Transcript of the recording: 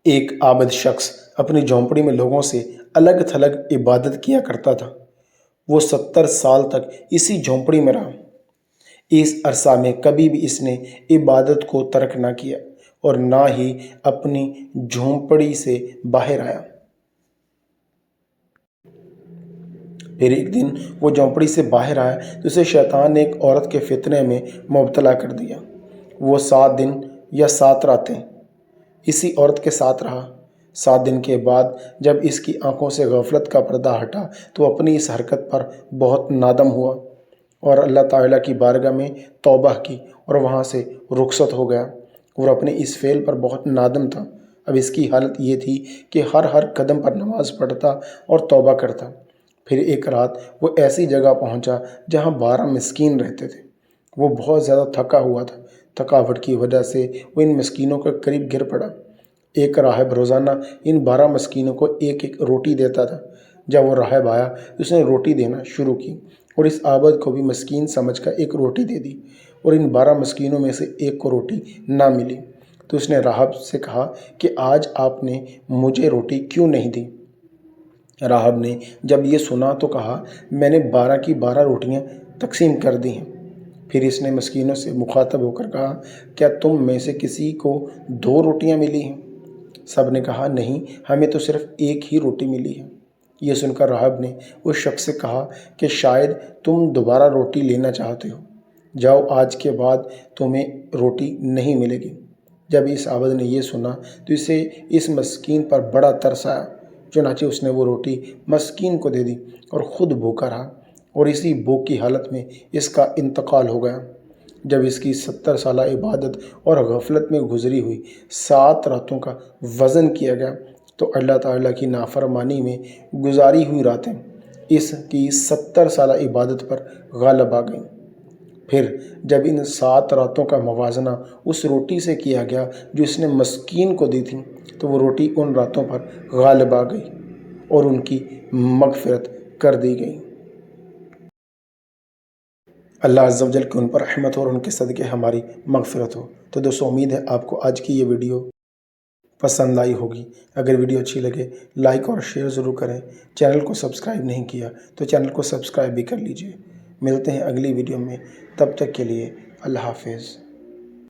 ایک عابد شخص اپنی جھونپڑی میں لوگوں سے الگ تھلگ عبادت کیا کرتا تھا۔ وہ 70 سال تک اسی جھونپڑی میں رہا۔ اس عرصہ میں کبھی بھی اس نے عبادت کو ترک نہ کیا اور نہ ہی اپنی جھونپڑی سے باہر آیا۔ پھر ایک دن وہ جھونپڑی سے باہر آیا تو اسے شیطان نے ایک عورت کے فتنے میں مبتلا کر دیا۔ وہ 7 دن یا 7 راتیں اسی عورت کے ساتھ رہا۔ 7 دن کے بعد جب اس کی آنکھوں سے غفلت کا پردہ ہٹا تو اپنی اس حرکت پر بہت نادم ہوا اور اللہ تعالیٰ کی بارگاہ میں توبہ کی اور وہاں سے رخصت ہو گیا۔ اور اپنے اس فعل پر بہت نادم تھا۔ اب اس کی حالت یہ تھی کہ ہر قدم پر نماز پڑھتا اور توبہ کرتا۔ پھر ایک رات وہ ایسی جگہ پہنچا جہاں 12 مسکین رہتے تھے۔ وہ بہت زیادہ تھکا ہوا تھا۔ تھکاوٹ کی وجہ سے وہ ان مسکینوں کے قریب گر پڑا۔ ایک راہب روزانہ ان 12 مسکینوں کو ایک ایک روٹی دیتا تھا۔ جب وہ راہب آیا تو اس نے روٹی دینا شروع کی اور اس عابد کو بھی مسکین سمجھ کر ایک روٹی دے دی اور ان 12 مسکینوں میں سے ایک کو روٹی نہ ملی تو اس نے راہب سے کہا کہ آج آپ نے مجھے روٹی کیوں نہیں دی؟ راہب نے جب یہ سنا تو کہا میں نے 12 کی 12 روٹیاں تقسیم کر دی ہیں۔ پھر اس نے مسکینوں سے مخاطب ہو کر کہا کیا تم میں سے کسی کو 2 روٹیاں ملی ہیں؟ سب نے کہا نہیں، ہمیں تو صرف ایک ہی روٹی ملی ہے۔ یہ سن کر راہب نے اس شخص سے کہا کہ شاید تم دوبارہ روٹی لینا چاہتے ہو، جاؤ آج کے بعد تمہیں روٹی نہیں ملے گی۔ جب اس عابد نے یہ سنا تو اسے اس مسکین پر بڑا ترس آیا، چنانچہ اس نے وہ روٹی مسکین کو دے دی اور خود بھوکا رہا اور اسی بھوک کی حالت میں اس کا انتقال ہو گیا۔ جب اس کی 70 سالہ عبادت اور غفلت میں گزری ہوئی 7 راتوں کا وزن کیا گیا تو اللہ تعالیٰ کی نافرمانی میں گزاری ہوئی راتیں اس کی 70 سالہ عبادت پر غالب آ گئیں۔ پھر جب ان 7 راتوں کا موازنہ اس روٹی سے کیا گیا جو اس نے مسکین کو دی تھی تو وہ روٹی ان راتوں پر غالب آ گئی اور ان کی مغفرت کر دی گئی۔ اللہ عز و جل کی ان پر رحمت ہو اور ان کے صدقے ہماری مغفرت ہو۔ تو دوستو امید ہے آپ کو آج کی یہ ویڈیو پسند آئی ہوگی۔ اگر ویڈیو اچھی لگے لائک اور شیئر ضرور کریں۔ چینل کو سبسکرائب نہیں کیا تو چینل کو سبسکرائب بھی کر لیجئے۔ ملتے ہیں اگلی ویڈیو میں، تب تک کے لیے اللہ حافظ۔